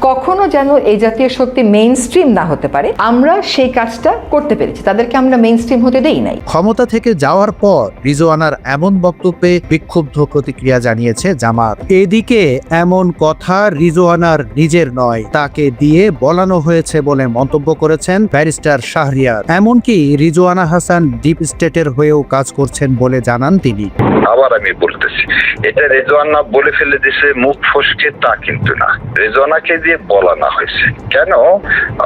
কখনো যেন এই জাতীয় শক্তি মেইন স্ট্রিম না হতে পারে, আমরা সেই কাজটা করতে পেরেছি, তাদেরকে আমরা মেইন স্ট্রিম হতে দেই নাই। ক্ষমতা থেকে যাওয়ার পর রিজওয়ানার এমন বক্তব্যে বিক্ষুব্ধ প্রতিক্রিয়া জানিয়েছে জামাত। এদিকে এমন কথা রিজওয়ানার নিজের নয়, তাকে দিয়ে বলানো হয়েছে বলে মন্তব্য করেছেন ব্যারিস্টার শাহরিয়ার। এমনকি রিজওয়ানা হাসান ডিপ স্টেটের হয়েও কাজ করছেন বলে জানান তিনি। আবার আমি বলতেছি, এটা রেজওয়ানা বলে ফেলে দিছে মুখ ফসকে, তা কিন্তু না, রেজওয়ানাকে দিয়ে বলানো হয়েছে। কেন?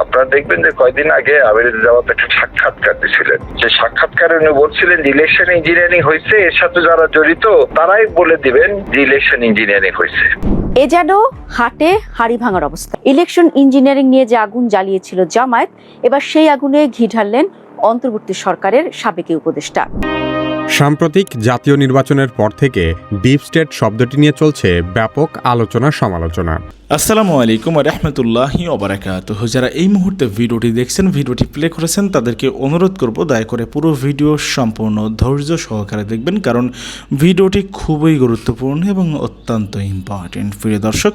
আপনারা দেখবেন যে কয়দিন আগে আমির জামাত একটা সাক্ষাৎকার দিয়েছিলেন, যে সাক্ষাৎকারে উনি বলছিলেন যে ইলেকশন ইঞ্জিনিয়ারিং হয়েছে, এর সাথে যারা জড়িত তারাই বলে দিবেন যে ইলেকশন ইঞ্জিনিয়ারিং হয়েছে। এ যেন হাটে হাড়ি ভাঙার অবস্থা। ইলেকশন ইঞ্জিনিয়ারিং নিয়ে যে আগুন জ্বালিয়েছিল জামায়াত, এবার সেই আগুনে ঘি ঢাললেন অন্তর্বর্তী সরকারের সাবেক উপদেষ্টা। সাম্প্রতিক জাতীয় নির্বাচনের পর থেকে ডিপ স্টেট শব্দটি নিয়ে চলছে ব্যাপক আলোচনা সমালোচনা। আসসালামু আলাইকুম ওয়া রাহমাতুল্লাহি ওয়া বারাকাতুহু। যারা এই মুহূর্তে ভিডিওটি দেখছেন, ভিডিওটি প্লে করেছেন, তাদেরকে অনুরোধ করব দয়া করে পুরো ভিডিও সম্পূর্ণ ধৈর্য সহকারে দেখবেন, কারণ ভিডিওটি খুবই গুরুত্বপূর্ণ এবং অত্যন্ত ইম্পর্টেন্ট। প্রিয় দর্শক,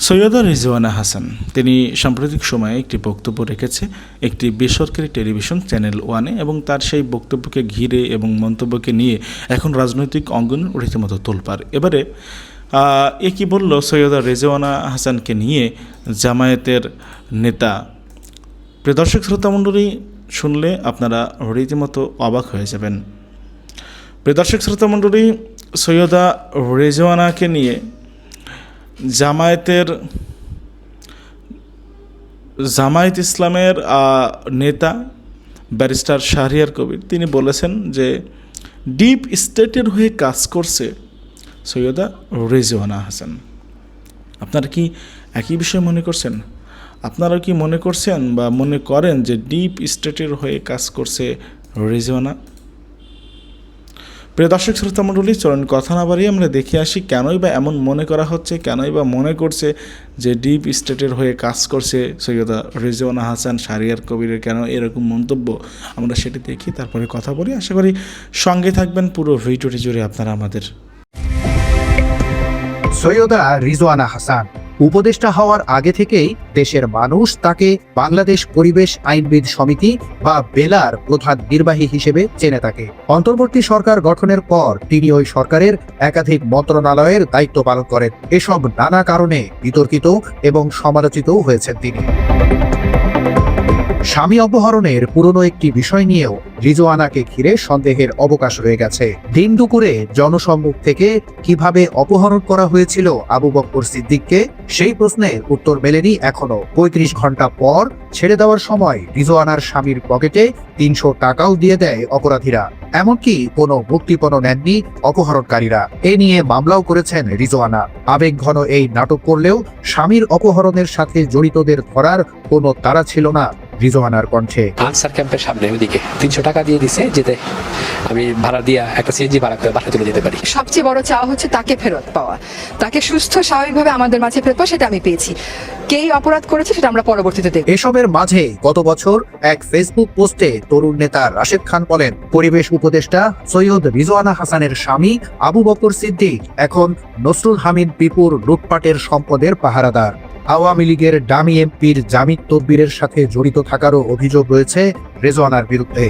সৈয়দা রিজওয়ানা হাসান তিনি সাম্প্রতিক সময়ে একটি বক্তব্য রেখেছে একটি বেসরকারি টেলিভিশন চ্যানেল ওয়ানে, এবং তার সেই বক্তব্যকে ঘিরে এবং মন্তব্যকে নিয়ে এখন রাজনৈতিক অঙ্গন রীতিমতো তোলপাড়। এবারে এ কী বলল সৈয়দা রিজওয়ানা হাসানকে নিয়ে জামায়াতের নেতা। প্রিয় দর্শক শ্রোতামণ্ডলী, শুনলে আপনারা রীতিমতো অবাক হয়ে যাবেন। প্রিয় দর্শক শ্রোতামণ্ডলী, সৈয়দা রিজওয়ানাকে নিয়ে জামায়াত ইসলামের নেতা ব্যারিস্টার শাহরিয়ার কবির তিনি বলেছেন যে ডিপ স্টেটের হয়ে কাজ করছে সৈয়দা রিজওয়ানা হাসান। আপনারা কি একই বিষয় মনে করছেন? আপনারা কি মনে করছেন বা মনে করেন যে ডিপ স্টেটের হয়ে কাজ করছে রিজওয়ানা? প্রিয় দর্শক শ্রোতামণ্ডলী, চলুন কথা না বাড়িয়ে আমরা দেখে আসি কেনই বা এমন মনে করা হচ্ছে, কেনই বা মনে করছে যে ডিপ স্টেটের হয়ে কাজ করছে সৈয়দা রিজওয়ানা হাসান। শাহরিয়ার কবিরের কেন এরকম মন্তব্য, আমরা সেটি দেখি, তারপরে কথা বলি। আশা করি সঙ্গে থাকবেন পুরো ভিডিওটি জুড়ে আপনারা আমাদের। সৈয়দা রিজওয়ানা হাসান উপদেষ্টা হওয়ার আগে থেকেই দেশের মানুষ তাকে বাংলাদেশ পরিবেশ আইনবিদ সমিতি বা বেলার প্রধান নির্বাহী হিসেবে চেনে থাকে। অন্তর্বর্তী সরকার গঠনের পর তিনি ওই সরকারের একাধিক মন্ত্রণালয়ের দায়িত্ব পালন করেন। এসব নানা কারণে বিতর্কিত এবং সমালোচিতও হয়েছেন তিনি। স্বামী অপহরণের পুরনো একটি বিষয় নিয়েও রিজওয়ানাকে ঘিরে সন্দেহের অবকাশ রয়ে গেছে। দিন দুপুরে জনসম্মুখ থেকে কিভাবে অপহরণ করা হয়েছিল আবু বকর সিদ্দিককে, সেই প্রশ্নের উত্তর মেলেনি এখনো। ৩৫ ঘন্টা পর ছেড়ে দেওয়ার সময় রিজওয়ানার স্বামীর পকেটে ৩০০ টাকাও দিয়ে দেয় অপরাধীরা। এমনকি কোনো মুক্তিপণও নেননি অপহরণকারীরা। এ নিয়ে মামলাও করেছেন রিজওয়ানা। আবেগঘন এই নাটক করলেও স্বামীর অপহরণের সাথে জড়িতদের ধরার কোনো তাড়া ছিল না রিজওয়ানার কণ্ঠে। আনসার ক্যাম্পের সামনে ওইদিকে ৩০০ টাকা দিয়ে দিছে, যেতে আমি ভাড়া দিয়া একটা সিএনজি ভাড়া করে বাসায় তুলে যেতে পারি। সবচেয়ে বড় চাওয়া হচ্ছে তাকে ফেরত পাওয়া, তাকে সুস্থ স্বাভাবিকভাবে আমাদের মাঝে ফেরত পাওয়া। সেটা আমি পেয়েছি। কে অপরাধ করেছে সেটা আমরা পরবর্তীতে দেখব। এসবের মাঝে গত বছর এক ফেসবুক পোস্টে তরুণ নেতা রাশেদ খান বলেন, পরিবেশ উপদেষ্টা সৈয়দ রিজওয়ানা হাসানের স্বামী আবু বকর সিদ্দিক এখন নসরুল হামিদ পিপুর লুটপাটের সম্পদের পাহারাদার। আওয়ামী লীগের ডামি এমপির জামিন তদবিরের সাথে জড়িত থাকারও অভিযোগ রয়েছে রিজওয়ানার বিরুদ্ধে।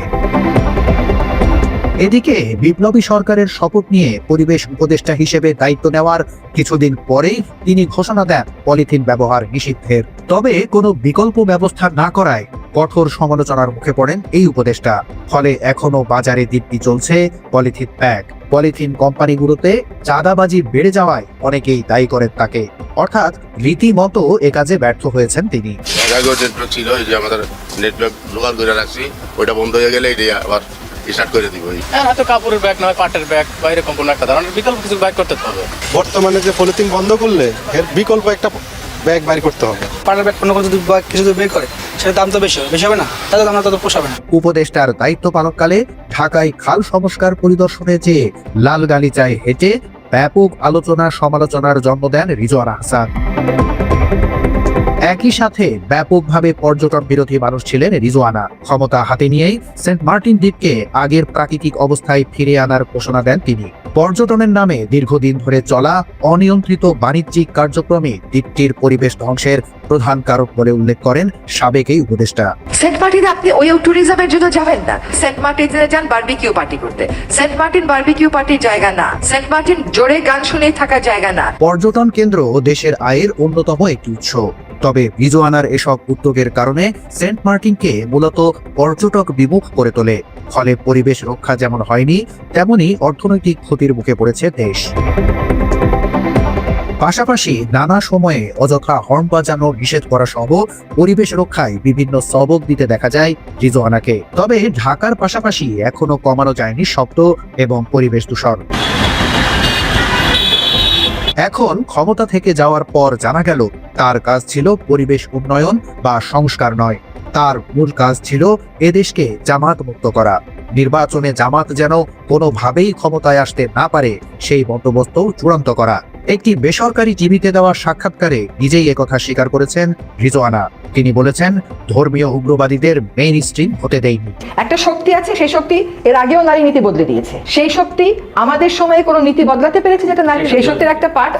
এদিকে বিপ্লবী সরকারের শপথ নিয়ে পরিবেশ উপদেষ্টা হিসেবে দায়িত্ব নেওয়ার কিছুদিন পরেই তিনি ঘোষণা দেন পলিথিন ব্যবহার নিষিদ্ধের। তবে কোনো বিকল্প ব্যবস্থা না করায় কঠোর সমালোচনার মুখে পড়েন এই উপদেষ্টা। ফলে এখনো বাজারে দিব্যি চলছে পলিথিন ব্যাগ। পলিথিন কোম্পানিগুলোতে চাঁদাবাজি বেড়ে যাওয়ায় অনেকেই দায়ী করেন তাকে। অর্থাৎ রীতিমতো এ কাজে ব্যর্থ হয়েছেন তিনি। ছিল যে আমাদের নেটওয়ার্ক লোকাল করে রাখছি, ওইটা বন্ধ হয়ে গেলে এটা আবার স্টার্ট করে দিব। হয়তো কাপড়ের ব্যাগ নয়, পাটের ব্যাগ বা এরকম কোনো একটা ধরনের বিকল্প কিছু ব্যাগ করতে হবে। বর্তমানে যে পলিথিন বন্ধ করলে এর বিকল্প একটা ব্যাগ বাইর করতে হবে। পাটের ব্যাগ কোনো যদি কিছু বের করে সেটা দাম তো বেশি হবে না, তাহলে আমরা তত পোষাবে না। উপদেষ্টার দায়িত্ব পালনকালে ঢাকায় খাল সংস্কার পরিদর্শনে যেয়ে লাল গালিচায় হেঁটে ব্যাপক আলোচনা সমালোচনার জন্ম দেন রিজওয়ানা হাসান। একই সাথে ব্যাপকভাবে পর্যটন বিরোধী মানুষ ছিলেন রিজওয়ানা। ক্ষমতা হাতে নিয়েই সেন্ট মার্টিন দ্বীপকে আগের প্রাকৃতিক অবস্থায় ফিরিয়ে আনার ঘোষণা দেন তিনি। পর্যটনের নামে দীর্ঘদিন ধরে চলা অনিয়ন্ত্রিত বাণিজ্যিক কার্যক্রমে দ্বীপটির পরিবেশ ধ্বংসের প্রধান কারক বলে উল্লেখ করেন সাবেক এই উপদেষ্টা। সেন্ট মার্টিনে আপনি ওই ট্যুরিজমের জন্য যাবেন না। সেন্ট মার্টিনে যান বারবিকিউ পার্টি করতে। সেন্ট মার্টিন বারবিকিউ পার্টির জায়গা না। সেন্ট মার্টিন জোরে গান শুনে থাকার জায়গা না। পর্যটন কেন্দ্র দেশের আয়ের অন্যতম একটি উৎস। তবে রিজওয়ানার এসব উদ্যোগের কারণে সেন্ট মার্টিনকে মূলত পর্যটক বিমুখ করে তোলে। ফলে পরিবেশ রক্ষা যেমন হয়নি, তেমনি অর্থনৈতিক ক্ষতির মুখে পড়েছে দেশ। পাশাপাশি নানা সময়ে অযথা হর্ন বাজানো নিষেধ করা সহ পরিবেশ রক্ষায় বিভিন্ন সবক দিতে দেখা যায় রিজওয়ানাকে। তবে ঢাকার পাশাপাশি এখনো কমানো যায়নি শব্দ এবং পরিবেশ দূষণ। এখন ক্ষমতা থেকে যাওয়ার পর জানা গেল তার কাজ ছিল পরিবেশ উন্নয়ন বা সংস্কার নয়, তার মূল কাজ ছিল এদেশকে জামাত মুক্ত করা। নির্বাচনে জামাত যেন কোনোভাবেই ক্ষমতায় আসতে না পারে সেই বন্দোবস্ত চূড়ান্ত করা। একটি বেসরকারি টিভিতে দেওয়া সাক্ষাৎকারে নিজেই একথা স্বীকার করেছেন রিজওয়ানা। তিনি বলেছেন, ধর্মীয় উগ্রবাদীদের মেইন স্ট্রিম হতে দেয়নি। একটা শক্তি আছে, সেই শক্তি এর আগেও নারী নীতি বদলে দিয়েছে। সেই শক্তি আমাদের সময়ে কোনো নীতি বদলাতে পেরেছে যেটা নারী, সেই শক্তির একটা পার্ট,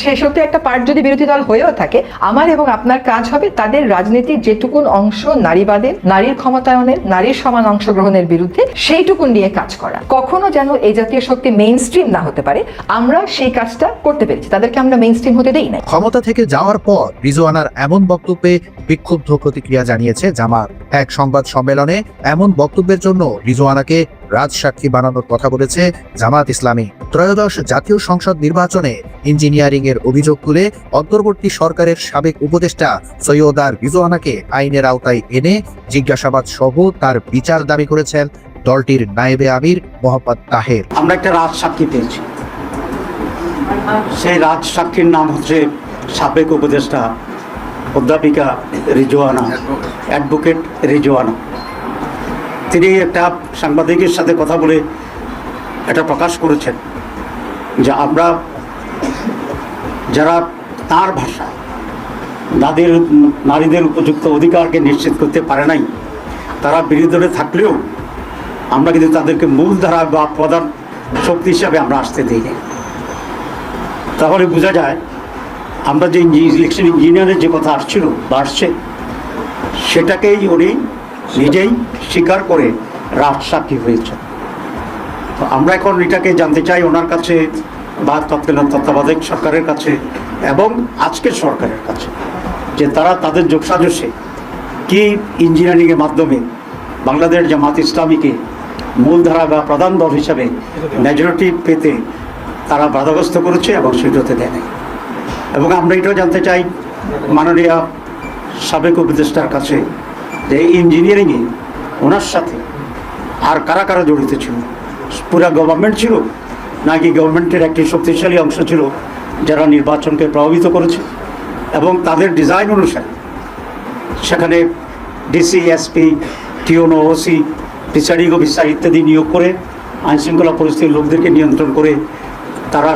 সেই শক্তির একটা পার্ট যদি বিরোধী দল হয়েও থাকে, আমার এবং আপনার কাজ হবে তাদের রাজনীতির যেটুকুন অংশ নারীবাদের, নারীর ক্ষমতায়নের, নারীর সমান অংশগ্রহণের বিরুদ্ধে সেইটুকুন নিয়ে কাজ করা। কখনো যেন এই জাতীয় শক্তি মেইন স্ট্রিম না হতে পারে, আমরা সেই কাজটা করতে পেরেছি। তাদেরকে আমরা মেইন স্ট্রিম হতে দেই না। ক্ষমতা থেকে যাওয়ার পর রিজওয়ানার এমন বক্তব্যে বিক্ষুব্ধ প্রতিক্রিয়া জানিয়েছে জামাত। এক সংবাদ সম্মেলনে এমন বক্তব্যের জন্য রিজওয়ানাকে রাজসাক্ষী বানানোর কথা বলেছে জামাত ইসলামী। ত্রয়োদশ জাতীয় সংসদ নির্বাচনে ইঞ্জিনিয়ারিং এর অভিযোগ তুলে অন্তর্বর্তী সরকারের সাবেক উপদেষ্টা সৈয়দা রিজওয়ানাকে আইনের আওতায় এনে জিজ্ঞাসাবাদ সহ তার বিচার দাবি করেছেন দলটির নায়েবে আমির মোহাম্মদ তাহের। আমরা একটা রাজসাক্ষী পেয়েছি। সেই রাজসাক্ষীর নাম হচ্ছে সাবেক উপদেষ্টা অধ্যাপিকা রিজওয়ানা, অ্যাডভোকেট রিজওয়ানা। তিনি একটা সাংবাদিকের সাথে কথা বলে এটা প্রকাশ করেছেন যে আমরা যারা তার ভাষায় নারীদের উপযুক্ত অধিকারকে নিশ্চিত করতে পারে নাই, তারা বিরোধী দলে থাকলেও আমরা কিন্তু তাদেরকে মূলধারা বা প্রধান শক্তি হিসাবে আমরা আসতে দিই না। তাহলে বোঝা যায় আমরা যে ইলেকশন ইঞ্জিনিয়ারের যে কথা আসছিল বা আসছে, সেটাকেই উনি নিজেই স্বীকার করে রাজসাক্ষী হয়েছে। তো আমরা এখন এটাকে জানতে চাই ওনার কাছে বা তত্ত্বাবধায়ক সরকারের কাছে এবং আজকের সরকারের কাছে, যে তারা তাদের যোগসাজশে কি ইঞ্জিনিয়ারিংয়ের মাধ্যমে বাংলাদেশ জামাত ইসলামীকে মূলধারা বা প্রধান দল হিসাবে মেজরিটি পেতে তারা বাধাগ্রস্ত করেছে এবং সেটাতে দেয় নাই। এবং আমরা এটাও জানতে চাই মাননীয় সাবেক উপদেষ্টার কাছে যে ইঞ্জিনিয়ারিংয়ে ওনার সাথে আর কারা কারা জড়িত ছিল। পুরা গভর্নমেন্ট ছিল নাকি গভর্নমেন্টের একটি শক্তিশালী অংশ ছিল যারা নির্বাচনকে প্রভাবিত করেছে এবং তাদের ডিজাইন অনুসারে সেখানে ডিসি, এসপি, টিওনো, ওসি, প্রিসাইডিং অফিসার ইত্যাদি নিয়োগ করে আইনশৃঙ্খলা পরিস্থিতির লোকদেরকে নিয়ন্ত্রণ করে তারা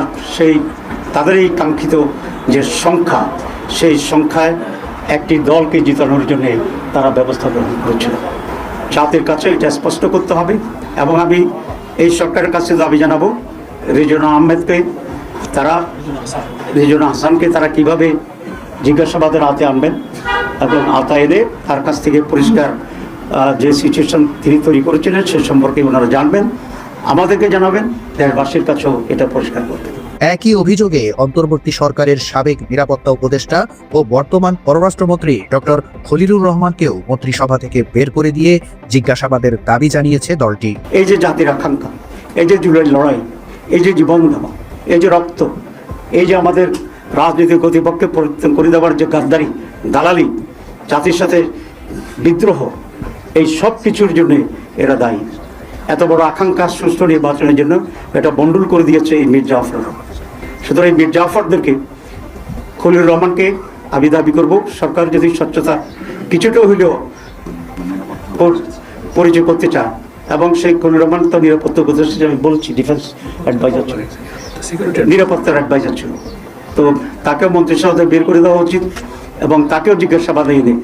তাদের এই কাঙ্ক্ষিত যে সংখ্যা, সেই সংখ্যায় একটি দলকে জিতানোর জন্য তারা ব্যবস্থা গ্রহণ করেছিল। জাতির কাছে এটা স্পষ্ট করতে হবে এবং আমি এই সরকারের কাছে দাবি জানাবো রিজওয়ানা আহমেদকে, রিজওয়ানা হাসানকে তারা কিভাবে জিজ্ঞাসাবাদের আওতায় আনবেন এবং আওতায় এনে তার কাছ থেকে পরিষ্কার যে সিচুয়েশন তিনি তৈরি করেছিলেন সে সম্পর্কে ওনারা জানবেন, আমাদেরকে জানাবেন, দেশবাসীর কাছেও এটা পরিষ্কার করবেন। একই অভিযোগে অন্তর্বর্তী সরকারের সাবেক নিরাপত্তা উপদেষ্টা ও বর্তমান পররাষ্ট্রমন্ত্রী ডক্টর খলিলুর রহমানকেও মন্ত্রিসভা থেকে বের করে দিয়ে জিজ্ঞাসাবাদের দাবি জানিয়েছে দলটি। এই যে জাতির আকাঙ্ক্ষা, এই যে জুলাই লড়াই, এই যে জীবন দেওয়া, এই যে রক্ত, এই যে আমাদের রাজনৈতিক কর্তৃপক্ষকে পরিবর্তন করে দেওয়ার যে গাদ্দারি, দালালি, জাতির সাথে বিদ্রোহ, এই সব কিছুর জন্য এরা দায়ী। এত বড় আকাঙ্ক্ষা সুষ্ঠু নির্বাচনের জন্য এটা বন্ডুল করে দিয়েছে এই মীর জাফর। সুতরাং এই মীর জাফরদেরকে, খলিলুর রহমানকে আমি দাবি করব সরকার যদি স্বচ্ছতা কিছুটা হইলেও পরিচয় করতে চায় এবং সেই খলিলুর রহমান তো নিরাপত্তা উপদেষ্টা আমি বলছি ডিফেন্স অ্যাডভাইজার ছিল, নিরাপত্তার অ্যাডভাইজার ছিল, তো তাকে মন্ত্রিসভা থেকে বের করে দেওয়া উচিত এবং তাকেও জিজ্ঞাসাবাদে এনে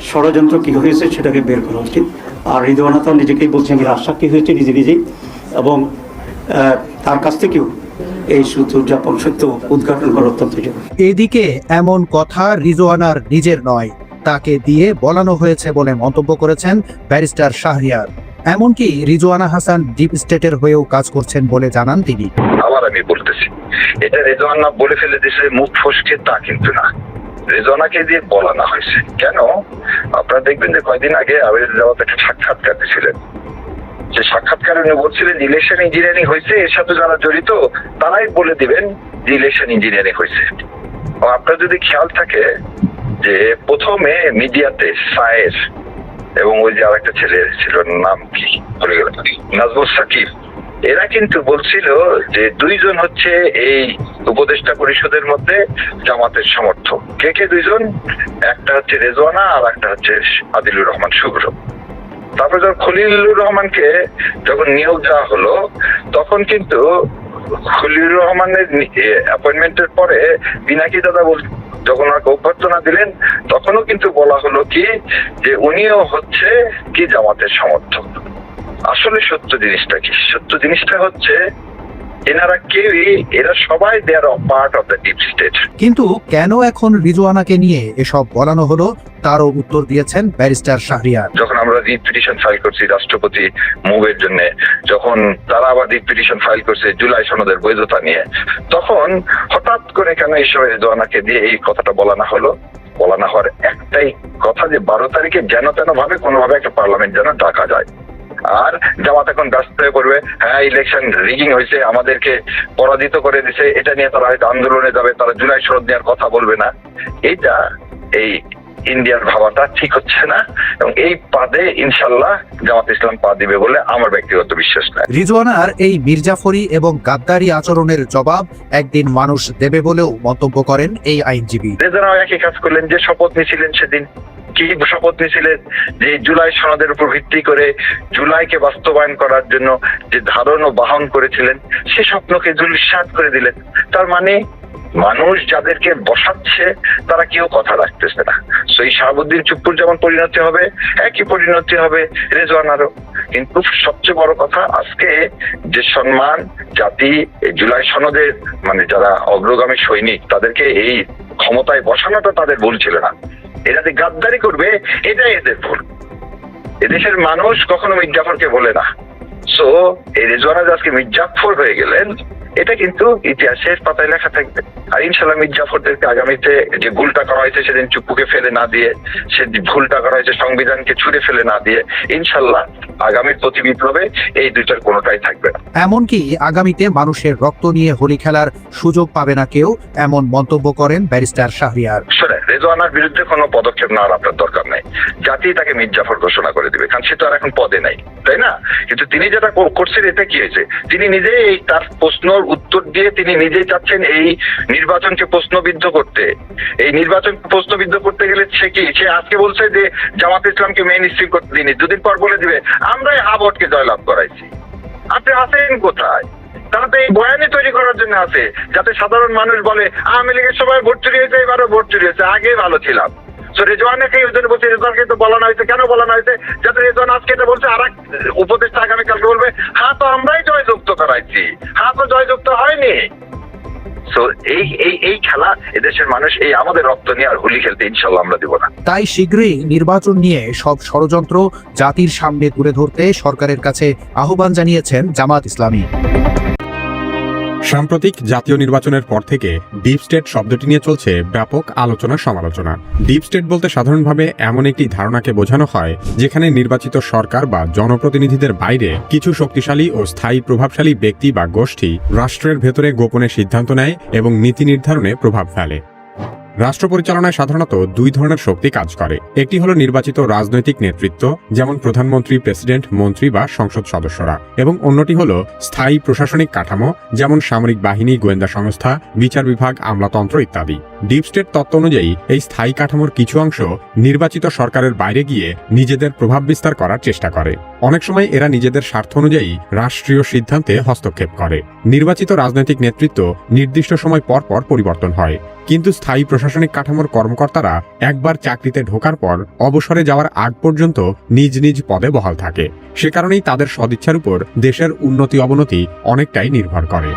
ষড়যন্ত্র কী হয়েছে সেটাকে বের করা উচিত। আর রিজওয়ানা তো নিজেকেই বলছে আমি রাজসাক্ষী হয়েছে নিজেই, এবং তার কাছ থেকেও এই সূত্র উদযাপন সত্য উদ্ঘাটন করা অত্যন্ত জরুরি। এদিকে এমন কথা রিজওয়ানার নিজের নয়, তাকে দিয়ে বলানো হয়েছে বলে মন্তব্য করেছেন ব্যারিস্টার শাহরিয়ার। এমনকি রিজওয়ানা হাসান ডিপ স্টেটের হয়েও কাজ করছেন বলে জানান তিনি। আবার আমি বলতেছি, এটা রেজওয়ানা বলে ফেলে দিয়েছে মুখ ফসকে, তা কিন্তু না, রেজওয়ানাকে দিয়ে বলানো হয়েছে। কেন? আপনারা দেখবেন যে কয়েকদিন আগে আবির জামাত একটা সাক্ষাৎকার দিয়েছিলেন। যে সাক্ষাৎকারে উনি বলছিলেন ইলেকশন ইঞ্জিনিয়ারিং হয়েছে, এর সাথে যারা জড়িত তারাই বলে দিবেন যে ইলেকশন ইঞ্জিনিয়ারিং হয়েছে। আপনার যদি খেয়াল থাকে যে প্রথমে মিডিয়াতে সায়ের এবং ওই যে আরেকটা ছেলে ছিল, নাম কি ভুলে গেল, নাজমুল সাকিব, এরা কিন্তু বলছিল যে দুইজন হচ্ছে এই উপদেষ্টা পরিষদের মধ্যে জামাতের সমর্থক। কে দুইজন? একটা হচ্ছে রেজওয়ানা আর একটা হচ্ছে আদিলুর রহমান শুভ্র। তারপরে যখন খলিলুর রহমানকে যখন নিয়োগ দেওয়া হলো, তখন কিন্তু খলিলুর রহমানের অ্যাপয়েন্টমেন্টের পরে পিনাকি দাদা যখন ওনাকে অভ্যর্থনা দিলেন, তখনও কিন্তু বলা হলো কি যে উনিও হচ্ছে কি জামাতের সমর্থক। আসলে সত্য জিনিসটা কি? সত্য জিনিসটা হচ্ছে এনারা কেউই, এরা সবাই they are part of the deep state. কিন্তু কেন এখন রিজওয়ানাকে নিয়ে এসব বলানো হলো তারও উত্তর দিয়েছেন ব্যারিস্টার শাহরিয়ার। যখন আমরা রিট পিটিশন ফাইল করছি রাষ্ট্রপতি মুভের জন্য, যখন তারা আবার রিট পিটিশন ফাইল করছে জুলাই সনদের বৈধতা নিয়ে, তখন হঠাৎ করে কেন এইসব রেজওয়ানাকে দিয়ে এই কথাটা বলানো হলো? বলানো হওয়ার একটাই কথা যে 12 তারিখে যেন তেন ভাবে কোনোভাবে একটা পার্লামেন্ট যেন ডাকা যায়। আর জামাত এখন ব্যস্ত হয়ে পড়বে, হ্যাঁ ইলেকশন রিগিং হয়েছে, আমাদেরকে পরাজিত করে দিছে, এটা নিয়ে তারা হয়তো আন্দোলনে যাবে, তারা জুলাই সনদ নেওয়ার কথা বলবে না। এইটা এই ইন্ডিয়ার ভাবাটা ঠিক হচ্ছে না, এবং এই পাদে ইনশাল্লাহ জামাত ইসলাম পা দিবে বলে আমার ব্যক্তিগত বিশ্বাস নাই। রিজওয়ানার এই মির্জাফরি এবং গাদ্দারি আচরণের জবাব একদিন মানুষ দেবে বলেও মন্তব্য করেন এই আইনজীবী। রেজওয়ানা একই কাজ করলেন, যে শপথ নিয়েছিলেন সেদিন। কি শপথ নিয়েছিলেন? যে জুলাই সনদের উপর ভিত্তি করে জুলাইকে বাস্তবায়ন করার জন্য যে ধারণ ও বাহন করেছিলেন, সে স্বপ্নকে ধূলিসাৎ করে দিলেন। তার মানে মানুষ যাদেরকে বসাচ্ছে তারা কেউ কথা রাখতেছে না। সেই শাহাবুদ্দিন চুপ্পুর যেমন পরিণতি হবে, একই পরিণতি হবে রেজওয়ানারও। কিন্তু সবচেয়ে বড় কথা, আজকে যে সম্মান জাতি জুলাই সনদের মানে যারা অগ্রগামী সৈনিক, তাদেরকে এই ক্ষমতায় বসানোটা তাদের ভুল ছিল না। এরা যে গাদ্দারি করবে এটাই এদের ভুল। এদেশের মানুষ কখনো মির্জাফরকে বলে না। সো এই রেজওয়ানা আজকে মির্জাফর হয়ে গেলেন, এটা কিন্তু ইতিহাসের পাতায় লেখা থাকবে। আর ইনশাল্লাহ মির্জাফরদেরকে আগামীতে যে ভুলটা করা হয়েছে সেদিন চুপ্পুকে ফেলে না দিয়ে, সে ভুলটা করা হয়েছে সংবিধানকে ছুঁড়ে ফেলে না দিয়ে, ইনশাল্লাহ আগামীর প্রতি বিপ্লবে এই দুইটার কোনোটাই থাকবে না। এমনকি আগামীতে মানুষের রক্ত নিয়ে হোলি খেলার সুযোগ পাবে না কেউ, এমন মন্তব্য করেন ব্যারিস্টার শাহরিয়ার। রেজওয়ানার বিরুদ্ধে কোনো পদক্ষেপ নেওয়ার আপনার দরকার নাই, জাতি তাকে মির্জাফর ঘোষণা করে দিবে, কারণ সে তো আর এখন পদে নাই, তাই না? কিন্তু তিনি যেটা করছেন, এটা কি হয়েছে? তিনি নিজেই এই তার প্রশ্নের উত্তর দিয়ে তিনি নিজেই চাচ্ছেন এই নির্বাচনকে প্রশ্নবিদ্ধ করতে। এই নির্বাচন প্রশ্নবিদ্ধ করতে গেলে সে আজকে বলছে যে জামাত ইসলামকে মেইন স্ট্রিম করতে দিন, দুদিন পর বলে দিবে আমরাই হাবটকে জয়লাভ করাইছি। আপনি আছেন কোথায়? তারা তো এই বয়ানে তৈরি করার জন্য আছে, যাতে সাধারণ মানুষ বলে আওয়ামী লীগের সময় ভোট চুরি হয়েছে, এবারও ভোট চুরি হয়েছে, আগে ভালো ছিলাম। রেজওয়ানাকে এই জন্য বলছে, রেজওয়ানকে তো বলানো হয়েছে। কেন বলানো হয়েছে? যাতে রেজওয়ান আজকে এটা বলছে, আর এক উপদেষ্টা আগামীকালকে বলবে হ্যাঁ তো আমরাই জয়যুক্ত করাইছি, হ্যাঁ তো জয়যুক্ত হয়নি। এই খেলা এদেশের মানুষ এই আমাদের রক্ত নিয়ে আর হোলি খেলতে ইনশাল্লাহ আমরা দিব না। তাই শীঘ্রই নির্বাচন নিয়ে সব ষড়যন্ত্র জাতির সামনে তুলে ধরতে সরকারের কাছে আহ্বান জানিয়েছেন জামাত ইসলামী। সাম্প্রতিক জাতীয় নির্বাচনের পর থেকে ডিপ স্টেট শব্দটি নিয়ে চলছে ব্যাপক আলোচনা সমালোচনা। ডিপ স্টেট বলতে সাধারণভাবে এমন একটি ধারণাকে বোঝানো হয় যেখানে নির্বাচিত সরকার বা জনপ্রতিনিধিদের বাইরে কিছু শক্তিশালী ও স্থায়ী প্রভাবশালী ব্যক্তি বা গোষ্ঠী রাষ্ট্রের ভেতরে গোপনে সিদ্ধান্ত নেয় এবং নীতি নির্ধারণে প্রভাব ফেলে। রাষ্ট্র পরিচালনায় সাধারণত দুই ধরনের শক্তি কাজ করে। একটি হলো নির্বাচিত রাজনৈতিক নেতৃত্ব, যেমন প্রধানমন্ত্রী, প্রেসিডেন্ট, মন্ত্রী বা সংসদ সদস্যরা, এবং অন্যটি হলো স্থায়ী প্রশাসনিক কাঠামো, যেমন সামরিক বাহিনী, গোয়েন্দা সংস্থা, বিচার বিভাগ, আমলাতন্ত্র ইত্যাদি। ডিপ স্টেট তত্ত্ব অনুযায়ী এই স্থায়ী কাঠামোর কিছু অংশ নির্বাচিত সরকারের বাইরে গিয়ে নিজেদের প্রভাব বিস্তার করার চেষ্টা করে। অনেক সময় এরা নিজেদের স্বার্থ অনুযায়ী রাষ্ট্রীয় সিদ্ধান্তে হস্তক্ষেপ করে। নির্বাচিত রাজনৈতিক নেতৃত্ব নির্দিষ্ট সময় পর পর পরিবর্তন হয়। কিন্তু স্থায়ী প্রশাসনিক কাঠামোর কর্মকর্তারা একবার চাকরিতে ঢোকার পর অবসরে যাওয়ার আগ পর্যন্ত নিজ নিজ পদে বহাল থাকে। সে কারণেই তাদের সদিচ্ছার উপর দেশের উন্নতি অবনতি অনেকটাই নির্ভর করে।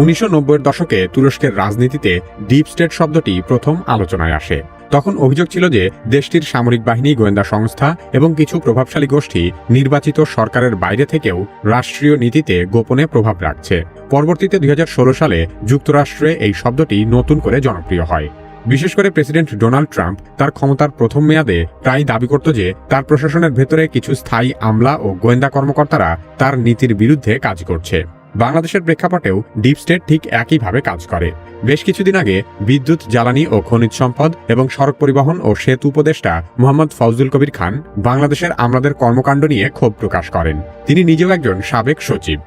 1990-এর দশকে তুরস্কের রাজনীতিতে ডিপ স্টেট শব্দটি প্রথম আলোচনায় আসে। তখন অভিযোগ ছিল যে দেশটির সামরিক বাহিনী, গোয়েন্দা সংস্থা এবং কিছু প্রভাবশালী গোষ্ঠী নির্বাচিত সরকারের বাইরে থেকেও রাষ্ট্রীয় নীতিতে গোপনে প্রভাব রাখছে। পরবর্তীতে 2016 সালে যুক্তরাষ্ট্রে এই শব্দটি নতুন করে জনপ্রিয় হয়। বিশেষ করে প্রেসিডেন্ট ডোনাল্ড ট্রাম্প তার ক্ষমতার প্রথম মেয়াদে প্রায় দাবি করত যে তার প্রশাসনের ভেতরে কিছু স্থায়ী আমলা ও গোয়েন্দা কর্মকর্তারা তার নীতির বিরুদ্ধে কাজ করছে। বাংলাদেশের প্রেক্ষাপটেও ডিপ স্টেট ঠিক একইভাবে কাজ করে। বেশ কিছুদিন আগে বিদ্যুৎ, জ্বালানি ও খনিজ সম্পদ এবং সড়ক পরিবহন ও সেতু উপদেষ্টা মোহাম্মদ ফজলুল কবির খান বাংলাদেশের আমলাদের কর্মকাণ্ড নিয়ে ক্ষোভ প্রকাশ করেন। তিনি নিজেও একজন সাবেক সচিব।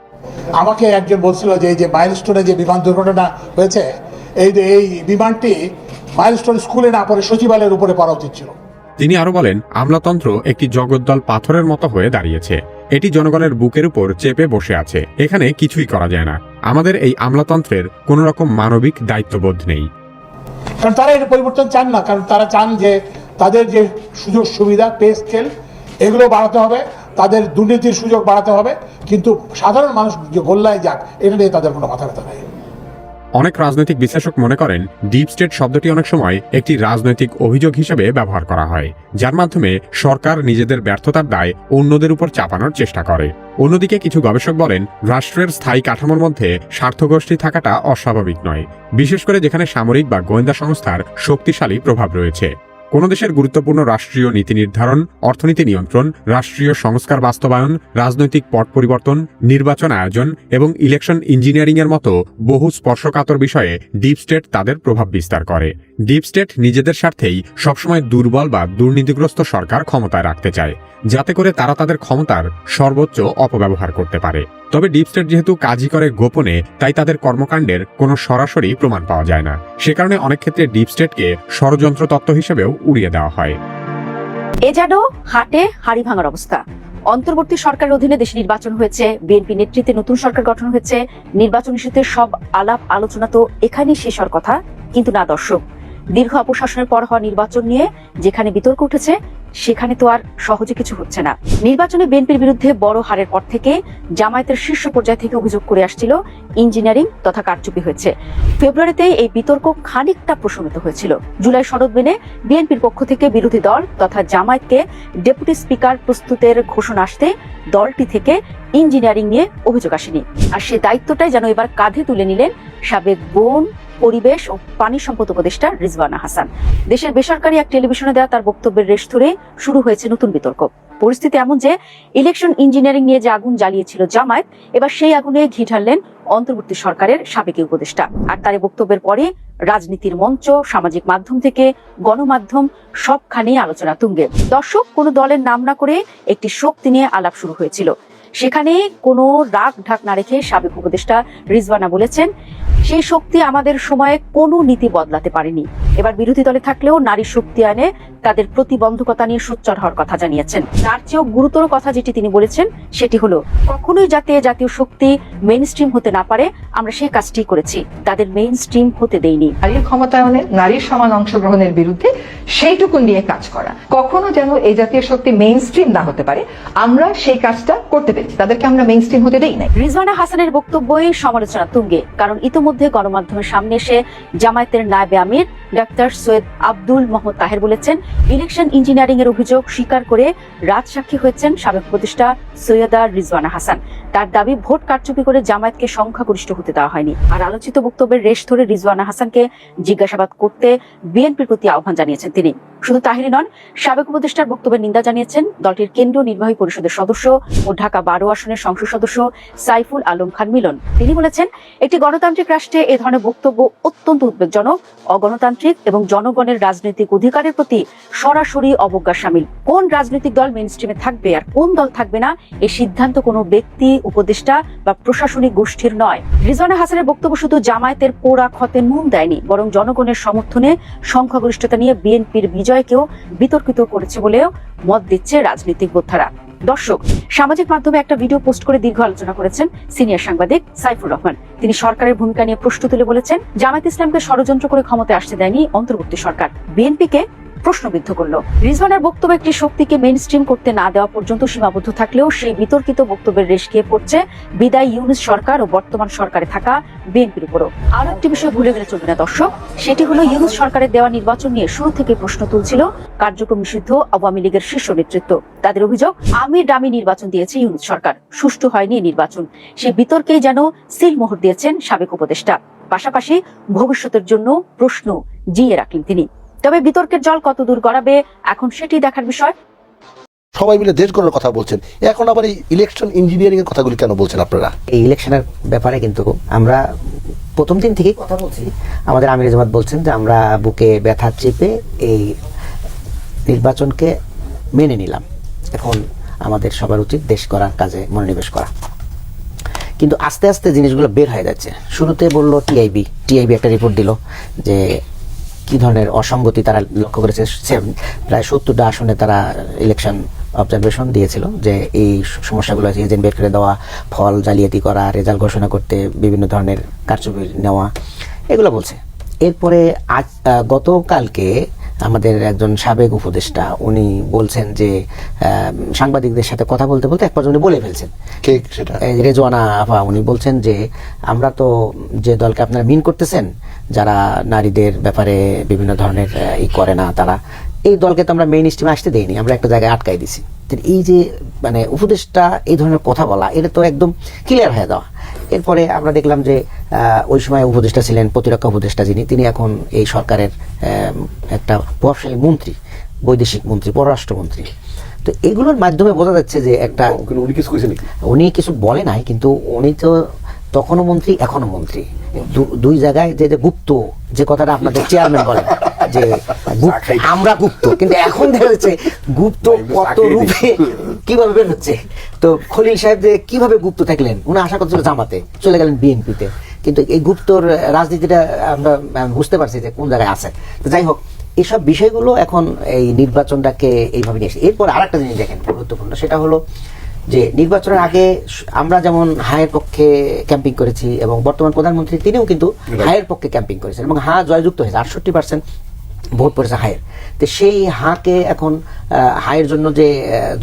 আমাকে একজন বলছিল যে এই যে মাইলস্টোনে যে বিমান দুর্ঘটনা হয়েছে, এই বিমানটি মাইলস্টোন স্কুলে না পড়ে সচিবালয়ের উপরে পড়া উচিত ছিল। তিনি আরো বলেন, আমলাতন্ত্র একটি জগদ্দল পাথরের মতো হয়ে দাঁড়িয়েছে। এটি জনগণের বুকের উপর চেপে বসে আছে। এখানে কিছুই করা যায় না। আমাদের এই আমলাতন্ত্রের কোনো রকম মানবিক দায়িত্ববোধ নেই। কারণ তারা এর পরিবর্তন চান না, কারণ তারা চান যে তাদের যে সুযোগ সুবিধা, পে স্কেল, এগুলো বাড়াতে হবে, তাদের দুর্নীতির সুযোগ বাড়াতে হবে, কিন্তু সাধারণ মানুষ যে গোল্লায় যাক এটা নিয়ে তাদের কোনো মাথা ব্যথা নেই। অনেক রাজনৈতিক বিশ্লেষক মনে করেন ডিপ স্টেট শব্দটি অনেক সময় একটি রাজনৈতিক অভিযোগ হিসেবে ব্যবহার করা হয়, যার মাধ্যমে সরকার নিজেদের ব্যর্থতার দায় অন্যদের উপর চাপানোর চেষ্টা করে। অন্যদিকে কিছু গবেষক বলেন, রাষ্ট্রের স্থায়ী কাঠামোর মধ্যে স্বার্থগোষ্ঠী থাকাটা অস্বাভাবিক নয়, বিশেষ করে যেখানে সামরিক বা গোয়েন্দা সংস্থার শক্তিশালী প্রভাব রয়েছে। কোন দেশের গুরুত্বপূর্ণ রাষ্ট্রীয় নীতি নির্ধারণ, অর্থনীতি নিয়ন্ত্রণ, রাষ্ট্রীয় সংস্কার বাস্তবায়ন, রাজনৈতিক পট পরিবর্তন, নির্বাচন আয়োজন এবং ইলেকশন ইঞ্জিনিয়ারিং এর মতো বহু স্পর্শকাতর বিষয়ে ডিপ স্টেট তাদের প্রভাব বিস্তার করে। ডিপ স্টেট নিজেদের স্বার্থেই সবসময় দুর্বল বা দুর্নীতিগ্রস্ত সরকার ক্ষমতায় রাখতে চায়, যাতে করে তারা তাদের ক্ষমতার সর্বোচ্চ অপব্যবহার করতে পারে। তবে ডিপ স্টেট যেহেতু কাজই করে গোপনে, তাই তাদের কর্মকাণ্ডের কোনো সরাসরি প্রমাণ পাওয়া যায় না। সে কারণে অনেক ক্ষেত্রে ডিপ স্টেটকে ষড়যন্ত্র তত্ত্ব হিসেবেও উড়িয়ে দেওয়া হয়। এ যেন হাটে হাড়ি ভাঙার অবস্থা। অন্তর্বর্তী সরকারের অধীনে দেশে নির্বাচন হয়েছে, বিএনপি নেতৃত্বে নতুন সরকার গঠন হয়েছে। নির্বাচন ইস্যুতে সব আলাপ আলোচনা তো এখানেই শেষ হওয়ার কথা, কিন্তু না দর্শক, দীর্ঘ অপশাসনের পর হওয়া নির্বাচন নিয়ে যেখানে বিতর্ক উঠেছে, সেখানে তো আর সহজে কিছু হচ্ছে না। নির্বাচনে বিএনপির বিরুদ্ধে বড় হারের পর থেকে জামায়াতের শীর্ষ পর্যায় থেকে অভিযোগ করে আসছিল ইঞ্জিনিয়ারিং তথা কারচুপি হয়েছে। ফেব্রুয়ারিতে এই বিতর্ক খানিকটা প্রশমিত হয়েছিল। জুলাই সনদ মেনে বিএনপির পক্ষ থেকে বিরোধী দল তথা জামায়াতকে ডেপুটি স্পিকার প্রস্তুতের ঘোষণা আসতে দলটি থেকে ইঞ্জিনিয়ারিং নিয়ে অভিযোগ আসেনি। আর সে দায়িত্বটাই যেন এবার কাঁধে তুলে নিলেন সাবেক বন, পরিবেশ ও পানি সম্পদ উপদেষ্টা রিজওয়ানা হাসান। দেশের বেসরকারি এক টেলিভিশনে দেওয়া তার বক্তব্যের রেশ ধরে শুরু হয়েছে নতুন বিতর্ক। পরিস্থিতি এমন যে ইলেকশন ইঞ্জিনিয়ারিং নিয়ে যে আগুন জ্বালিয়েছিল জামায়াত, এবার সেই আগুনে ঘি ঢাললেন অন্তর্বর্তী সরকারের সাবেক উপদেষ্টা। আর তার বক্তব্যের পরে রাজনীতির মঞ্চ, সামাজিক মাধ্যম থেকে গণমাধ্যম সবখানেই আলোচনা তুঙ্গে। দর্শক, কোনো দলের নাম না করে একটি শক্তি নিয়ে আলাপ শুরু হয়েছিল। সেখানে কোনো রাগ ঢাক না রেখে সাবেক উপদেষ্টা রিজওয়ানা বলেছেন, সেই শক্তি আমাদের সময়ে কোনো নীতি বদলাতে পারেনি। এবার বিরোধী দলে থাকলেও নারী শক্তি আনে তাদের প্রতিবন্ধকতা নিয়ে সোচ্চার হওয়ার কথা জানিয়েছেন। তার চেয়েও গুরুতর কথা যেটি তিনি বলেছেন সেটি হলো, কখনোই যাতে জাতীয় শক্তি মেইন স্ট্রিম হতে না পারে, আমরা সেই কাজটি করেছি, তাদের মেইন স্ট্রিম হতে দেইনি। নারীর ক্ষমতায়নে, নারীর সমান অংশগ্রহণের বিরুদ্ধে সেইটুকু নিয়ে কাজ করা, কখনো যেন এই জাতীয় শক্তি মেইন স্ট্রিম না হতে পারে, আমরা সেই কাজটা করতে পেরেছি, তাদেরকে আমরা মেইন স্ট্রিম হতে দেই নাই। রিজওয়ানা হাসানের বক্তব্যই সমালোচনা তুঙ্গে, কারণ ইতোমধ্যে গণমাধ্যমের সামনে এসে জামায়াতের নায়েবে আমির ডাক্তার সৈয়দ আব্দুল মোহাম্মদ তাহের বলেছেন, ইলেকশন ইঞ্জিনিয়ারিং এর অভিযোগ স্বীকার করে রাজসাক্ষী হয়েছেন সাবেক উপদেষ্টা সৈয়দা রিজওয়ানা হাসান। তার দাবি, ভোট কারচুপি করে জামায়াতকে সংখ্যাগরিষ্ঠ হতে দেওয়া হয়নি। আর আলোচিত বক্তব্যের রেশ ধরে রিজওয়ানা হাসানকে জিজ্ঞাসাবাদ করতে বিএনপির প্রতি আহ্বান জানিয়েছেন তিনি। শুধু তাহিরই নন, সাবেক উপদেষ্টার বক্তব্যের নিন্দা জানিয়েছেন দলটির কেন্দ্রীয় নির্বাহী পরিষদের সদস্য ও ঢাকা 12 আসনের সংসদ সদস্য সাইফুল আলম খান মিলন। তিনি বলেছেন, একটি গণতান্ত্রিক রাষ্ট্রে এ ধরনের বক্তব্য অত্যন্ত উদ্বেগজনক, অগণতান্ত্রিক এবং জনগণের রাজনৈতিক অধিকারের প্রতি সরাসরি অবজ্ঞা শামিল। কোন রাজনৈতিক দল মেইন স্ট্রিমে থাকবে আর কোন দল থাকবে না, এই সিদ্ধান্ত কোনো ব্যক্তি, উপদেষ্টা বা প্রশাসনিক গোষ্ঠীর নয়। রিজওয়ানা হাসানের বক্তব্য শুধু জামায়াতের পোড়া ক্ষতে নুন দেয়নি, বরং জনগণের সমর্থনে সংখ্যাগরিষ্ঠতা নিয়ে বিএনপির বিজয়কেও বিতর্কিত করেছে বলেও মত দিচ্ছে রাজনৈতিক বোদ্ধারা। দর্শক, সামাজিক মাধ্যমে একটা ভিডিও পোস্ট করে দীর্ঘ আলোচনা করেছেন সিনিয়র সাংবাদিক সাইফুর রহমান। তিনি সরকারের ভূমিকা নিয়ে প্রশ্ন তুলে বলেছেন, জামায়াত ইসলামকে ষড়যন্ত্র করে ক্ষমতায় আসতে দেয়নি অন্তর্বর্তী সরকার, বিএনপিকে প্রশ্নবিদ্ধ করলো। রিজওয়ানার বক্তব্য একটি শক্তিকে মেইন স্ট্রিম করতে না দেওয়া পর্যন্ত সীমাবদ্ধ থাকলেও সেই বিতর্কিত বক্তব্যের রেশ গিয়ে পড়ছে বিদায় ইউনূস সরকার ও বর্তমান সরকারে থাকা বিএনপির উপরও। আরো একটি বিষয় ভুলে গেলে চলবে না দর্শক, সেটি হলো ইউনূস সরকারের দেওয়া নির্বাচন নিয়ে শুরু থেকে প্রশ্ন তুলছিল কার্যক্রম নিষিদ্ধ আওয়ামী লীগের শীর্ষ নেতৃত্ব। তাদের অভিযোগ, আমির ডামি নির্বাচন দিয়েছে ইউনূস সরকার, সুষ্ঠু হয়নি নির্বাচন। সেই বিতর্কেই যেন সিলমোহর দিয়েছেন সাবেক উপদেষ্টা। পাশাপাশি ভবিষ্যতের জন্য প্রশ্ন জিয়ে রাখলেন তিনি। তবে বিতর্কের জল কত দূর গড়াবে এখন সেটি দেখার বিষয়। সবাই মিলে দেশ গড়ার কথা বলছেন, এখন আবার এই ইলেকশন ইঞ্জিনিয়ারিং এর কথাগুলি কেন বলছেন আপনারা? এই ইলেকশনের ব্যাপারে কিন্তু আমরা প্রথম দিন থেকেই কথা বলছি। আমাদের আমির জামাত বলছেন যে আমরা বুকে ব্যথা চেপে এই নির্বাচনকে মেনে নিলাম, এখন আমাদের সবার উচিত দেশ গড়ার কাজে মনোনিবেশ করা। কিন্তু আস্তে আস্তে জিনিসগুলো বের হয়ে যাচ্ছে। শুরুতে বললো টিআইবি একটা রিপোর্ট দিল যে কি ধরনের অসঙ্গতি তারা লক্ষ্য করেছে। প্রায় 70টা আসনে তারা ইলেকশন অবজারভেশন দিয়েছিল যে এই সমস্যাগুলো আছে, এজেন্ট বের করে দেওয়া, ফল জালিয়াতি করা, রেজাল্ট ঘোষণা করতে বিভিন্ন ধরনের কারচুপি নেওয়া, এগুলো বলছে। এরপরে আজ গতকালকে আমাদের একজন সাবেক উপদেষ্টা উনি বলছেন যে সাংবাদিকদের সাথে কথা বলতে বলতে এক পর্যন্ত বলে ফেলছেন, রেজওয়ানা আপা উনি বলছেন যে আমরা তো যে দলকে আপনারা মিন করতেছেন, যারা নারীদের ব্যাপারে বিভিন্ন ধরনের করে না, তারা এই দলকে তো আমরা মেইন স্ট্রিমে আসতে দেইনি, আমরা একটা জায়গায় আটকাই দিছি। এই যে মানে উপদেষ্টা এই ধরনের কথা বলা, এটা তো একদম ক্লিয়ার হয়ে দেওয়া। এরপরে আমরা দেখলাম যে ওই সময় উপদেষ্টা ছিলেন প্রতিরক্ষা উপদেষ্টা, তিনি এখন এই সরকারের একটা প্রভাবশালী মন্ত্রী, বৈদেশিক মন্ত্রী, পররাষ্ট্রমন্ত্রী। তো এগুলোর মাধ্যমে বোঝা যাচ্ছে যে একটা উনি কিছু বলে নাই, কিন্তু উনি তো তখনও মন্ত্রী এখনো মন্ত্রী, দুই জায়গায় যে গুপ্ত, যে কথাটা আপনাদের চেয়ারম্যান বলেন যে আমরা গুপ্ত, কিন্তু এখন দেখা যাচ্ছে গুপ্ত কত রূপে কিভাবে বের হচ্ছে। তো খলিল সাহেব যে কিভাবে গুপ্ত থাকলেন, উনি আশা করছিল জামাতে, চলে গেলেন বিএনপিতে, কিন্তু এই গুপ্তর রাজনীতিটা আমরা বুঝতে পারছি যে কোন জায়গায় আছে। তো যাই হোক, এইসব বিষয়গুলো এখন এই নির্বাচনটাকে এইভাবে নিয়ে এসেছে। এরপর আরেকটা জিনিস দেখেন গুরুত্বপূর্ণ, সেটা হলো যে নির্বাচনের আগে আমরা যেমন হায়ের পক্ষে ক্যাম্পিং করেছি এবং বর্তমান প্রধানমন্ত্রী তিনিও কিন্তু হায়ের পক্ষে ক্যাম্পিং করেছেন এবং হা জয়যুক্ত হয়েছে, 68% ভোট পড়েছে হায়ের। তো সেই হাকে এখন হায়ের জন্য যে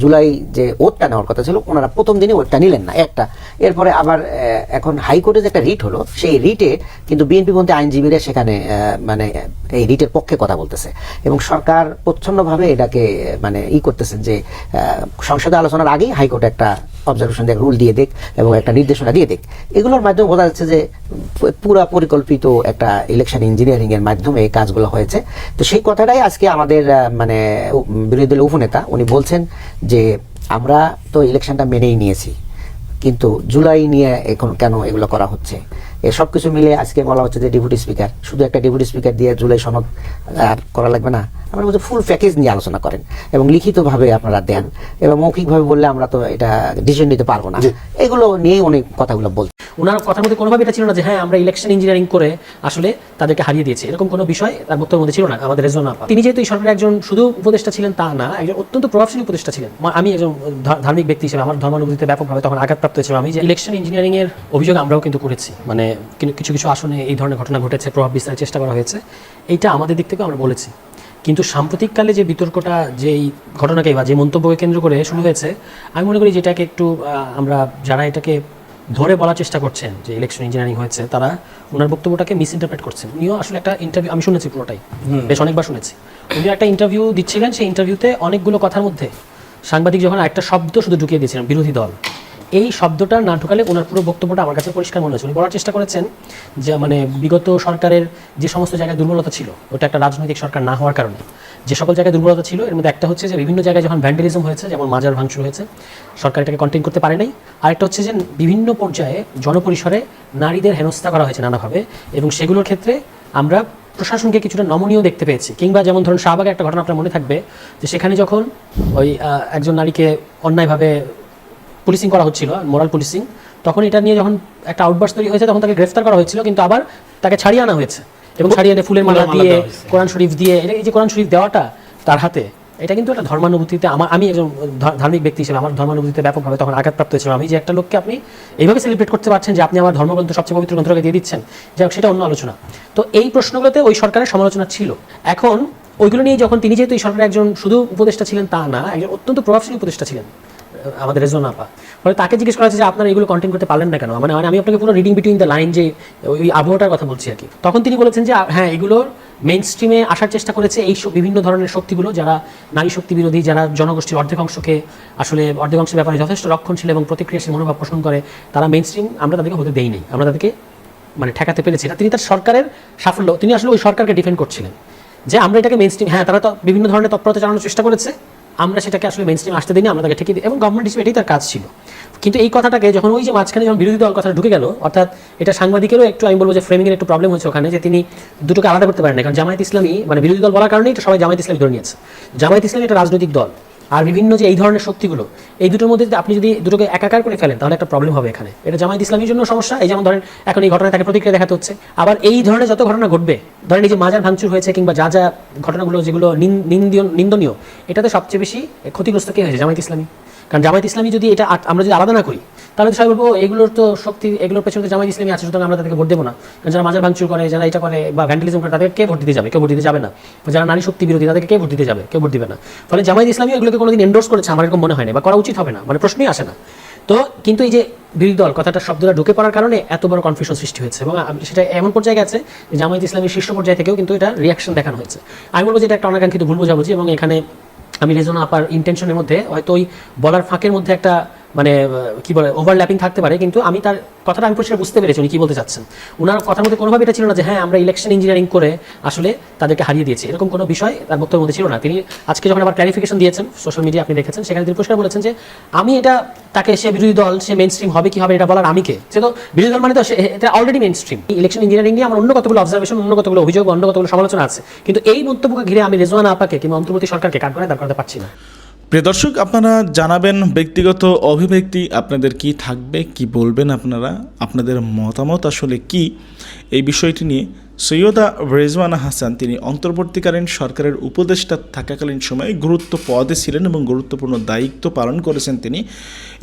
জুলাই যে ওটটা নেওয়ার কথা ছিল, ওনারা প্রথম দিনে ওটটা নিলেন না একটা। এরপরে আবার এখন হাইকোর্টে যে একটা রিট হলো, সেই রিটে কিন্তু বিএনপিপন্থী আইনজীবীরা সেখানে মানে এই রিটের পক্ষে কথা বলতেছে এবং সরকার প্রচ্ছন্নভাবে এটাকে মানে করতেছেন যে সংসদে আলোচনার আগেই হাইকোর্টে একটা অবজারভেশন দেখ, রুল দিয়ে দেখ এবং একটা নির্দেশনা দিয়ে দেখ। এগুলোর মাধ্যমে বোঝা যাচ্ছে যে পুরা পরিকল্পিত একটা ইলেকশন ইঞ্জিনিয়ারিং এর মাধ্যমে এই কাজগুলো হয়েছে। তো সেই কথাটাই আজকে আমাদের মানে বিরোধী দলের উপনেতা উনি বলছেন যে আমরা তো ইলেকশনটা মেনেই নিয়েছি, কিন্তু জুলাই নিয়ে এখন কেন এগুলো করা হচ্ছে। সব কিছু মিলে আজকে বলা হচ্ছে যে ডেপুটি স্পিকার, শুধু একটা ডেপুটি স্পিকার দিয়ে জুলাই সনদ আর করা লাগবে না, আমরা বলছি ফুল প্যাকেজ নিয়ে আলোচনা করেন এবং লিখিতভাবে আপনারা দেন এবং মৌখিকভাবে বললে আমরা তো এটা ডিসিশন নিতে পারবো না। এগুলো নিয়েই অনেক কথাগুলো বলছে। ওনার কথার মধ্যে কোনোভাবে এটা ছিল না যে হ্যাঁ আমরা ইলেকশন ইঞ্জিনিয়ারিং করে আসলে তাদেরকে হারিয়ে দিয়েছি, এরকম কোনো বিষয় তার বক্তব্যের মধ্যে ছিল না। আমাদের রেজওয়ানা আপা, তিনি যেহেতু এই সরকারের একজন শুধু উপদেষ্টা ছিলেন তা না, একজন অত্যন্ত প্রভাবশালী উপদেষ্টা ছিলেন। আমি একজন ধার্মিক ব্যক্তি হিসেবে আমার ধর্মানুভূতিতে ব্যাপকভাবে তখন আঘাতপ্রাপ্ত হয়েছিলাম আমি, যে ইলেকশন ইঞ্জিনিয়ারিং এর অভিযোগ আমরাও কিন্তু করেছি, মানে কিছু কিছু আসনে এই ধরনের ঘটনা ঘটেছে, প্রভাব বিস্তারের চেষ্টা করা হয়েছে, এইটা আমাদের দিক থেকে আমরা বলেছি। কিন্তু সাম্প্রতিককালে যে বিতর্কটা, যে এই ঘটনাকে বা যে মন্তব্যকে কেন্দ্র করে শুরু হয়েছে, আমি মনে করি যেটাকে একটু আমরা যারা এটাকে ধরে বলার চেষ্টা করছেন যে ইলেকশন ইঞ্জিনিয়ারিং হয়েছে, তারা ওনার বক্তব্যটাকে মিস ইন্টারপ্রেট করছেন। উনিও আসলে একটা ইন্টারভিউ আমি শুনেছি, পুরোটাই বেশ অনেকবার শুনেছি, উনি একটা ইন্টারভিউ দিচ্ছিলেন, সেই ইন্টারভিউতে অনেকগুলো কথার মধ্যে সাংবাদিক যখন একটা শব্দ শুধু ঢুকিয়ে দিয়েছিলেন, বিরোধী দল, এই শব্দটা না ঢুকালে ওনার পুরো বক্তব্যটা আমার কাছে পরিষ্কার মনে হয়েছে। উনি বলার চেষ্টা করেছেন যে মানে বিগত সরকারের যে সমস্ত জায়গায় দুর্বলতা ছিল, ওটা একটা রাজনৈতিক সরকার না হওয়ার কারণে যে সকল জায়গায় দুর্বলতা ছিল, এর মধ্যে একটা হচ্ছে যে বিভিন্ন জায়গায় যখন ভ্যান্ডালিজম হয়েছে, যেমন মাজার ভাঙচুর হয়েছে, সরকার এটাকে কন্টেইন করতে পারে নাই। আরেকটা হচ্ছে যে বিভিন্ন পর্যায়ে জনপরিসরে নারীদের হেনস্থা করা হয়েছে নানাভাবে, এবং সেগুলোর ক্ষেত্রে আমরা প্রশাসনকে কিছুটা নমনীয় দেখতে পেয়েছি। কিংবা যেমন ধরুন শাহবাগের একটা ঘটনা আপনার মনে থাকবে, যে সেখানে যখন ওই একজন নারীকে অন্যায়ভাবে পুলিশিং করা হচ্ছিল, মোরাল পুলিশিং, তখন এটা নিয়ে যখন একটা আউটবার্স তৈরি হয়েছে, তখন তাকে গ্রেফতার করা হয়েছিল, কিন্তু আবার তাকে ছাড়িয়ে আনা হয়েছে এবং ছাড়িয়ে এনে ফুলের মালা দিয়ে, কোরআন শরীফ দিয়ে, এই যে কোরআন শরীফ দেওয়াটা তার হাতে, এটা কিন্তু একটা ধর্মানুভূতিতে আমি একজন ধার্মিক ব্যক্তি হিসেবে আমার ধর্মানুভূতিতে ব্যাপকভাবে তখন আঘাতপ্রাপ্ত হয়েছিলাম। আমি যে একটা লোককে আপনি এইভাবে সেলিব্রেট করতে পারছেন যে আপনি আমার ধর্মগ্রন্থ সবচেয়ে পবিত্র গ্রন্থটাকে দিয়ে দিচ্ছেন, যাই হোক সেটা অন্য আলোচনা। তো এই প্রশ্নগুলোতে ওই সরকারের সমালোচনা ছিল। এখন ওইগুলো নিয়ে যখন তিনি যেহেতু এই সরকারের একজন শুধু উপদেষ্টা ছিলেন তা না, একজন অত্যন্ত প্রভাবশালী উপদেষ্টা ছিলেন আমাদের রেজওয়ানা আপা, ফলে তাকে জিজ্ঞেস করা হচ্ছে যে আপনারা এগুলো কন্টেন্ট করতে পারলেন না কেন। মানে আমি আপনাকে পুরো রিডিং বিটুইন দ্য লাইন যে ওই আবহাওয়াটার কথা বলছি আর কি। তখন তিনি বলেছেন যে হ্যাঁ এগুলোর মেইন স্ট্রিমে আসার চেষ্টা করেছে এই বিভিন্ন ধরনের শক্তিগুলো, যারা নারী শক্তি বিরোধী, যারা জনগোষ্ঠীর অর্ধেক অংশকে আসলে অর্ধেক অংশের ব্যাপারে যথেষ্ট রক্ষণশীল এবং প্রতিক্রিয়াশীল মনোভাব পোষণ করে, তারা মেইন স্ট্রিম আমরা তাদেরকে হতে দেইনি, আমরা তাদেরকে মানে ঠেকাতে পেরেছি। তিনি তার সরকারের সাফল্য, তিনি আসলে ওই সরকারকে ডিফেন্ড করছিলেন যে আমরা এটাকে মেইন স্ট্রিম, হ্যাঁ তারা তো বিভিন্ন ধরনের তৎপরতা চালানোর চেষ্টা করেছে, আমরা সেটাকে আসলে মেইন স্ট্রিম আসতে দিইনি, আমরা তাকে ঠেকে দিই, এবং গভর্নমেন্ট হিসেবে এটাই তার কাজ ছিল। কিন্তু এই কথাটাকে যখন ওই যে মাঝখানে যখন বিরোধী দল কথাটা ঢুকে গেল, অর্থাৎ এটা সাংবাদিকেরও একটু আমি বলবো যে ফ্রেমিংয়ের একটু প্রবলেম হচ্ছে ওখানে, যে তিনি দুটোকে আলাদা করতে পারেন না। কারণ জামায়াত ইসলামী মানে বিরোধী দল বলার কারণেই এটা সবাই জামায়াত ইসলামী ধরে নিয়েছে। জামায়াত ইসলামী একটা রাজনৈতিক দল, আর বিভিন্ন যে এই ধরনের শক্তিগুলো, এই দুটোর মধ্যে আপনি যদি দুটোকে একাকার করে ফেলেন তাহলে একটা প্রবলেম হবে এখানে। এটা জামায়াত ইসলামীর জন্য সমস্যা, এই যেমন ধরেন এখন এই ঘটনায় তাকে প্রতিক্রিয়া দেখাতে হচ্ছে। আবার এই ধরনের যত ঘটনা ঘটবে, ধরেন এই যে মাজার ভাঙচুর হয়েছে কিংবা যা যা ঘটনাগুলো যেগুলো নিন্দনীয়, এটাতে সবচেয়ে বেশি ক্ষতিগ্রস্ত কে হয়েছে? জামায়াত ইসলামী। কারণ জামায়াত ইসলামী যদি এটা আমরা যদি আলাদা না করি তাহলে তো সবাই বলবো এগুলোর তো শক্তি, এগুলোর পেছনে জামায়াত ইসলামী আছে, সুতরাং আমরা তাদেরকে ভোট দেবো না। কারণ যারা মাজার ভাঙচুর করে, যারা এটা করে বা ভ্যান্ডালিজম করে, তাদেরকে কে ভোট দিতে যাবে? কেউ ভোট দিতে যাবে না। যারা নারী শক্তি বিরোধী তাদেরকে কে ভোট দিতে যাবে? কেউ ভোট দিবে না। ফলে জামায়াত ইসলামী এগুলোকে কোনোদিন এন্ডোর্স করেছে আমার এরকম মনে হয় না, বা করা উচিত হবে না, মানে প্রশ্নই আসে না। তো কিন্তু এই যে বিরোধী দল কথাটা শব্দটা ঢুকে পড়ার কারণে এত বড় কনফিউশন সৃষ্টি হয়েছে, এবং সেটা এমন পর্যায়ে গেছে যে জামায়াত ইসলামীর শীর্ষ পর্যায়ে থেকেও কিন্তু এটা রিয়াকশন দেখানো হয়েছে। আমি বলবো যে এটা একটা অনাকাঙ্ক্ষিত ভুল বোঝাবুঝি, এবং এখানে আমি রেজওয়ানা আপার ইন্টেনশনের মধ্যে হয়তো ওই বলার ফাঁকের মধ্যে একটা মানে কি বলে ওভারল্যাপিং থাকতে পারে, কিন্তু আমি তার কথাটা আমি পরিষ্কার বুঝতে পেরেছি উনি কি বলতে চাচ্ছেন। ওনার কথার মধ্যে কোনোভাবে এটা ছিল না যে হ্যাঁ আমরা ইলেকশন ইঞ্জিনিয়ারিং করে আসলে তাদেরকে হারিয়ে দিয়েছি, এরকম কোনো বিষয় তার বক্তব্যের মধ্যে ছিল না। তিনি আজকে যখন আবার ক্লারিফিকেশন দিয়েছেন সোশ্যাল মিডিয়া আপনি দেখেছেন, সেখানে তিনি পরিষ্কার বলেছেন যে আমি এটা তাকে সে বিরোধী দল, সে মেইন স্ট্রিম হবে কি হবে এটা বলার আমি কে? সে তো বিরোধী দল মানে তো এটা already main stream. Election engineering নিয়ে আমার অন্য কতগুলো অবজারভেশন, অন্য কতগুলো অভিযোগ, অন্য কতগুলো সমালোচনা আছে, কিন্তু এই মন্তব্যকে ঘিরে আমি রেজওয়ানা আপাকে কিংবা অন্তর্বর্তী সরকারকে কাঠগড়ায় দাঁড় করাতে পারছি না। প্রিয় দর্শক, আপনারা জানাবেন ব্যক্তিগত অভিব্যক্তি আপনাদের কি থাকবে, কি বলবেন আপনারা, আপনাদের মতামত আসলে কি এই বিষয়টি নিয়ে। সৈয়দা রেজওয়ানা হাসান তিনি অন্তর্বর্তীকালীন সরকারের উপদেষ্টা থাকাকালীন সময়ে গুরুত্ব পদে ছিলেন এবং গুরুত্বপূর্ণ দায়িত্ব পালন করেছেন তিনি,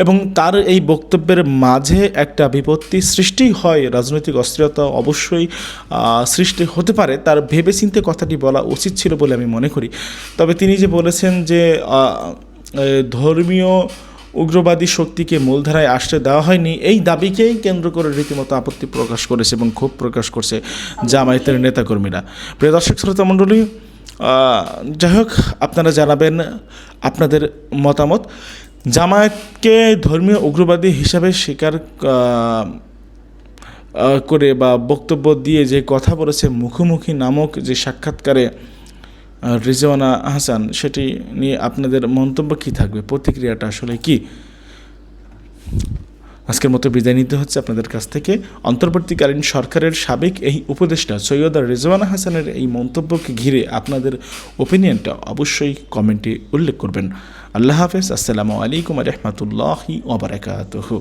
এবং তার এই বক্তব্যের মাঝে একটা বিপত্তি সৃষ্টি হয়, রাজনৈতিক অস্থিরতা অবশ্যই সৃষ্টি হতে পারে, তার ভেবেচিন্তে কথাটি বলা উচিত ছিল বলে আমি মনে করি। তবে তিনি যে বলেছেন যে ধর্মীয় উগ্রবাদী শক্তিকে মূলধারায় আসতে দেওয়া হয়নি, এই দাবিকেই কেন্দ্র করে রীতিমতো আপত্তি প্রকাশ করেছে এবং ক্ষোভ প্রকাশ করছে জামায়াতের নেতাকর্মীরা। প্রিয় দর্শক শ্রোতা মণ্ডলী, যাই হোক আপনারা জানাবেন আপনাদের মতামত। জামায়াতকে ধর্মীয় উগ্রবাদী হিসাবে স্বীকার করে বা বক্তব্য দিয়ে যে কথা বলেছে মুখোমুখি নামক যে সাক্ষাৎকারে রেজওয়ানা হাসান, সেটি নিয়ে আপনাদের মন্তব্য কী থাকবে, প্রতিক্রিয়াটা আসলে কি? আজকের মতো বিদায় নিতে হচ্ছে আপনাদের কাছ থেকে। অন্তর্বর্তীকালীন সরকারের সাবেক এই উপদেষ্টা সৈয়দা রেজওয়ানা হাসানের এই মন্তব্যকে ঘিরে আপনাদের ওপিনিয়নটা অবশ্যই কমেন্টে উল্লেখ করবেন। আল্লাহ হাফেজ। আসসালামু আলাইকুম ওয়া রাহমাতুল্লাহি ওয়া বারাকাতুহু।